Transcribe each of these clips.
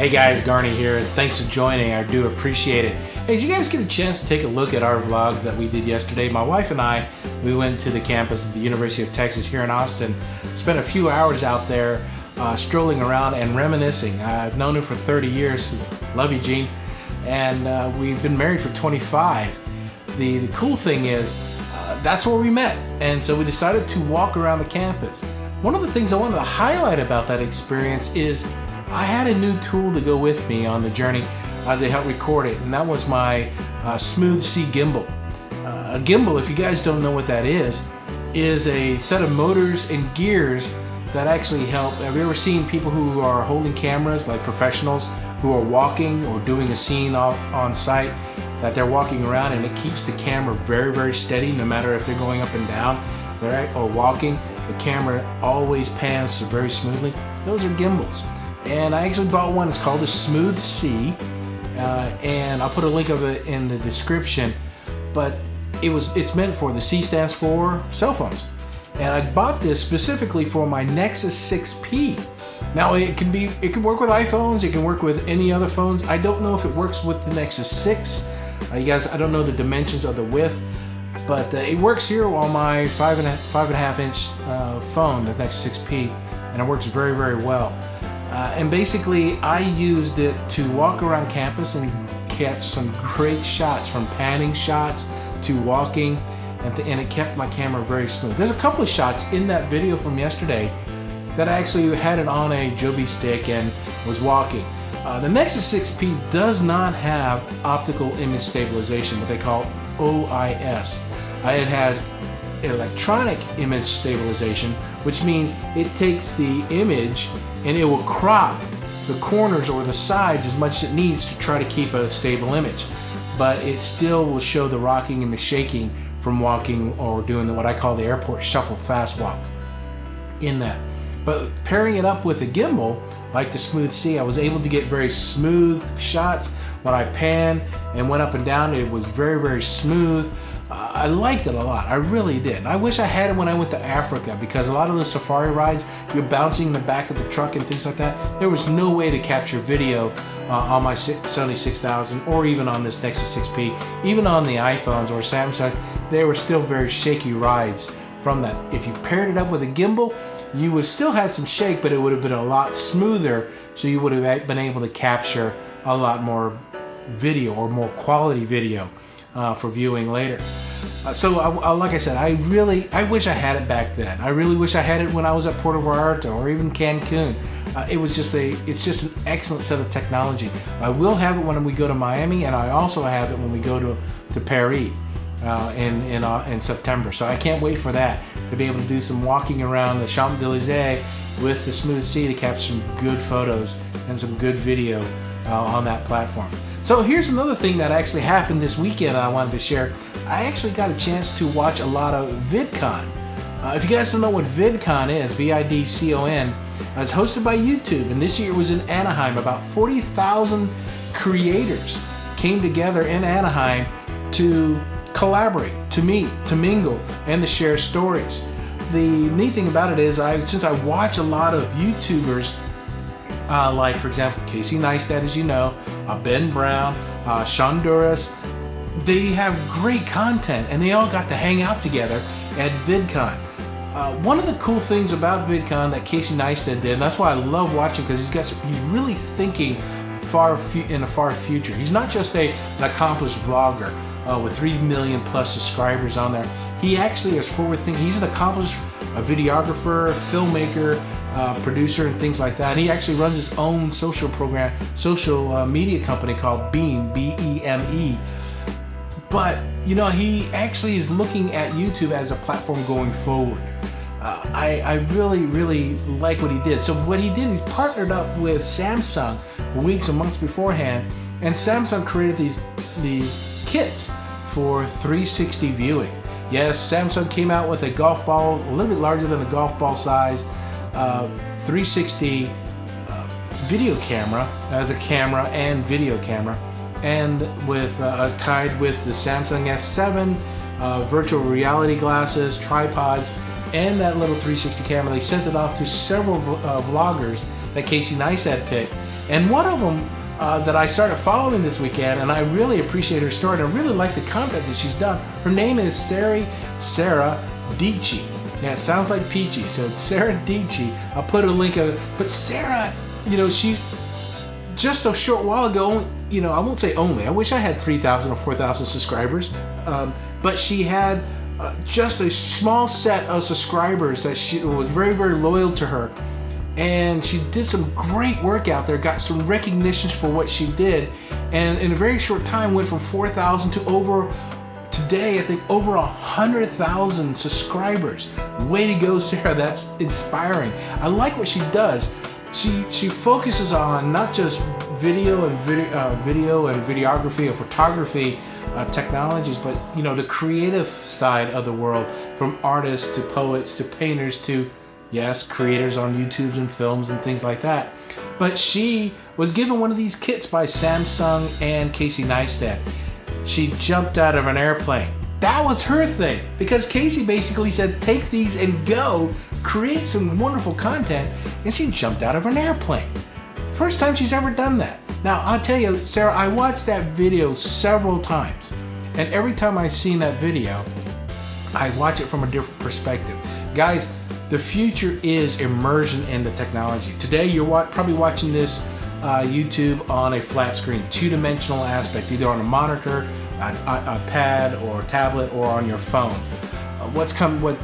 Hey guys, Garney here. Thanks for joining. I do appreciate it. Hey, did you guys get a chance to take a look at our vlogs that we did yesterday? My wife and I, we went to the campus at the University of Texas here in Austin. Spent a few hours out there strolling around and reminiscing. I've known her for 30 years. Love you, Gene. And we've been married for 25. The cool thing is, that's where we met. And so we decided to walk around the campus. One of the things I wanted to highlight about that experience is I had a new tool to go with me on the journey to help record it, and that was my Smooth C Gimbal. A gimbal, if you guys don't know what that is a set of motors and gears that actually help. Have you ever seen people who are holding cameras, like professionals, who are walking or doing a scene on site, that they're walking around and it keeps the camera very, very steady no matter if they're going up and down or walking? The camera always pans very smoothly. Those are gimbals. And I actually bought one. It's called the Smooth C, and I'll put a link of it in the description. But it's meant for, the C stands for cell phones, and I bought this specifically for my Nexus 6P. Now it can work with iPhones. It can work with any other phones. I don't know if it works with the Nexus 6. You guys, I don't know the dimensions of the width, but it works here on my 5.5 inch phone, the Nexus 6P, and it works very, very well. And basically, I used it to walk around campus and catch some great shots, from panning shots to walking, and it kept my camera very smooth. There's a couple of shots in that video from yesterday that I actually had it on a Joby stick and was walking. The Nexus 6P does not have optical image stabilization, what they call OIS. It has electronic image stabilization, which means it takes the image and it will crop the corners or the sides as much as it needs to try to keep a stable image. But it still will show the rocking and the shaking from walking or doing what I call the airport shuffle fast walk in that. But pairing it up with a gimbal, like the Smooth C, I was able to get very smooth shots. When I panned and went up and down, it was very, very smooth. I liked it a lot. I really did. I wish I had it when I went to Africa, because a lot of the safari rides, you're bouncing in the back of the truck and things like that. There was no way to capture video on my Sony 6000 or even on this Nexus 6P. Even on the iPhones or Samsung, they were still very shaky rides from that. If you paired it up with a gimbal, you would still have some shake, but it would have been a lot smoother, so you would have been able to capture a lot more video or more quality video for viewing later. So like I said, I wish I had it back then. I really wish I had it when I was at Puerto Vallarta or even Cancun. It's just an excellent set of technology. I will have it when we go to Miami, and I also have it when we go to Paris in September. So I can't wait for that, to be able to do some walking around the Champs-Élysées with the Smooth C to capture some good photos and some good video on that platform. So here's another thing that actually happened this weekend I wanted to share. I actually got a chance to watch a lot of VidCon. If you guys don't know what VidCon is, VidCon, it's hosted by YouTube, and this year it was in Anaheim. About 40,000 creators came together in Anaheim to collaborate, to meet, to mingle, and to share stories. The neat thing about it is, since I watch a lot of YouTubers, like for example Casey Neistat, as you know, Ben Brown, Shaunduras, they have great content, and they all got to hang out together at VidCon. One of the cool things about VidCon that Casey Neistat did, and that's why I love watching, because he's really thinking in the far future. He's not just an accomplished vlogger with 3 million plus subscribers on there. He actually is forward thinking. He's an accomplished videographer, filmmaker, producer, and things like that. And he actually runs his own social media company called Beam, B-E-M-E. But he actually is looking at YouTube as a platform going forward. I really, really like what he did. So what he did, he's partnered up with Samsung weeks and months beforehand, and Samsung created these kits for 360 viewing. Yes, Samsung came out with a golf ball, a little bit larger than a golf ball size, 360 video camera, the camera and video camera, and with tied with the Samsung S7, virtual reality glasses, tripods, and that little 360 camera. They sent it off to several vloggers that Casey Neistat picked, And one of them that I started following this weekend, and I really appreciate her story, and I really like the content that she's done. Her name is Sara Dietschy. Yeah, it sounds like peachy, so it's Sara Dietschy. I'll put a link of it. But Sara, she just a short while ago, I won't say only, I wish I had 3,000 or 4,000 subscribers, but she had just a small set of subscribers that she was very, very loyal to her. And she did some great work out there, got some recognitions for what she did, and in a very short time went from 4,000 to over, today I think, over 100,000 subscribers. Way to go, Sara, that's inspiring. I like what she does. She focuses on not just video and videography or photography technologies, but the creative side of the world, from artists to poets to painters to, yes, creators on YouTubes and films and things like that. But she was given one of these kits by Samsung and Casey Neistat. She jumped out of an airplane. That was her thing, because Casey basically said, take these and go, create some wonderful content, and she jumped out of an airplane. First time she's ever done that. Now, I'll tell you, Sara, I watched that video several times, and every time I've seen that video, I watch it from a different perspective. Guys, the future is immersion in the technology. Today, you're probably watching this YouTube on a flat screen, two-dimensional aspects, either on a monitor, a pad, or a tablet, or on your phone.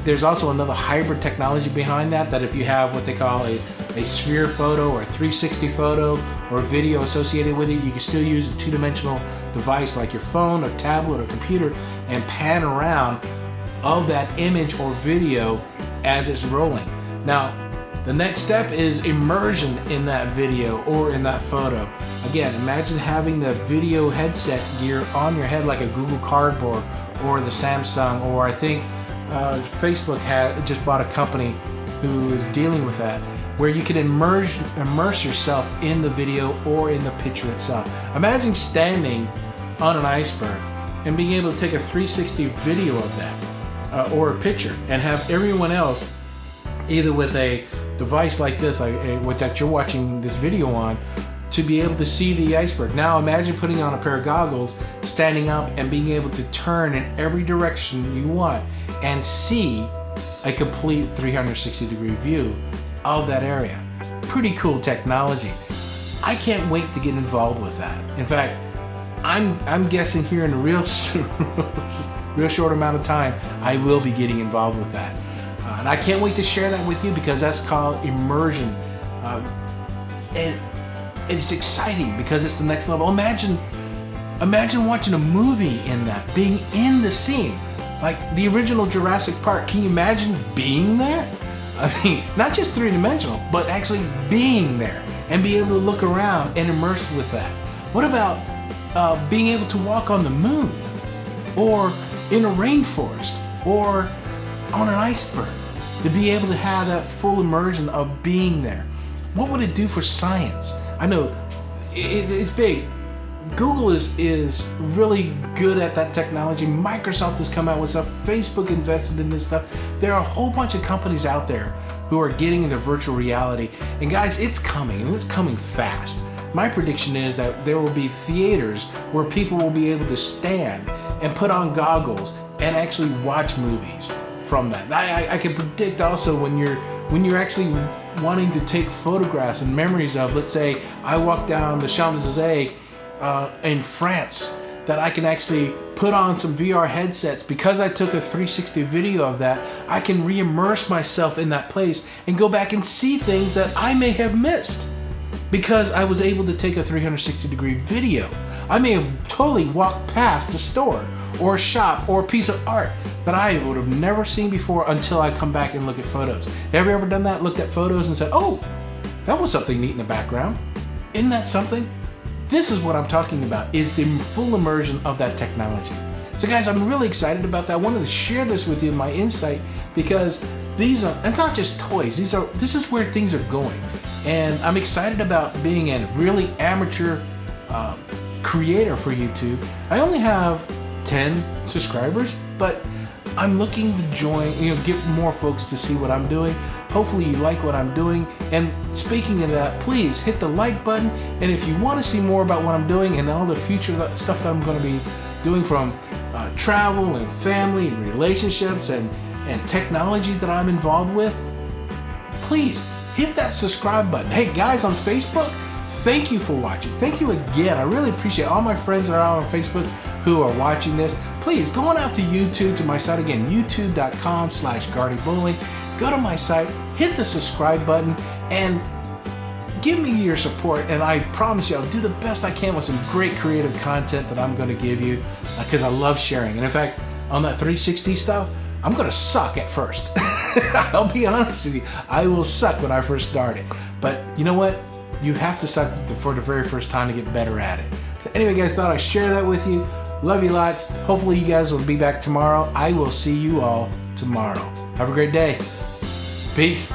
There's also another hybrid technology behind that if you have what they call a sphere photo or a 360 photo or video associated with it, you can still use a two-dimensional device like your phone or tablet or computer and pan around of that image or video as it's rolling. Now, the next step is immersion in that video or in that photo. Again, imagine having the video headset gear on your head like a Google Cardboard or the Samsung, or I think Facebook just bought a company who is dealing with that, where you can immerse yourself in the video or in the picture itself. Imagine standing on an iceberg and being able to take a 360 video of that or a picture, and have everyone else either with a device like this, that you're watching this video on, to be able to see the iceberg. Now imagine putting on a pair of goggles, standing up, and being able to turn in every direction you want and see a complete 360 degree view of that area. Pretty cool technology. I can't wait to get involved with that. In fact, I'm guessing here in a real short amount of time, I will be getting involved with that. And I can't wait to share that with you, because that's called immersion. And it's exciting because it's the next level. Imagine watching a movie in that, being in the scene. Like the original Jurassic Park, can you imagine being there? I mean, not just three-dimensional, but actually being there and be able to look around and immerse with that. What about being able to walk on the moon, or in a rainforest, or on an iceberg, to be able to have that full immersion of being there? What would it do for science? I know it's big. Google is really good at that technology. Microsoft has come out with stuff. Facebook invested in this stuff. There are a whole bunch of companies out there who are getting into virtual reality. And guys, it's coming, and it's coming fast. My prediction is that there will be theaters where people will be able to stand and put on goggles and actually watch movies from that. I can predict also when you're actually wanting to take photographs and memories of, let's say I walk down the Champs-Élysées in France, that I can actually put on some VR headsets. Because I took a 360 video of that, I can re-immerse myself in that place and go back and see things that I may have missed because I was able to take a 360 degree video. I may have totally walked past a store or a shop or a piece of art that I would have never seen before until I come back and look at photos. Have you ever done that? Looked at photos and said, oh, that was something neat in the background. Isn't that something? This is what I'm talking about, is the full immersion of that technology. So guys, I'm really excited about that. I wanted to share this with you, my insight, because these are, it's not just toys, this is where things are going. And I'm excited about being a really amateur creator for YouTube. I only have 10 subscribers, but I'm looking to join, get more folks to see what I'm doing. Hopefully you like what I'm doing. And speaking of that, please hit the like button. And if you want to see more about what I'm doing and all the future stuff that I'm going to be doing, from travel and family and relationships and technology that I'm involved with, please hit that subscribe button. Hey guys on Facebook, thank you for watching. Thank you again. I really appreciate all my friends that are out on Facebook who are watching this. Please go on out to YouTube, to my site again, youtube.com/GardyBowling. Go to my site, hit the subscribe button, and give me your support. And I promise you, I'll do the best I can with some great creative content that I'm going to give you, because I love sharing. And in fact, on that 360 stuff, I'm going to suck at first. I'll be honest with you. I will suck when I first started. But you know what? You have to suck for the very first time to get better at it. So anyway, guys, thought I'd share that with you. Love you lots. Hopefully you guys will be back tomorrow. I will see you all tomorrow. Have a great day. Peace.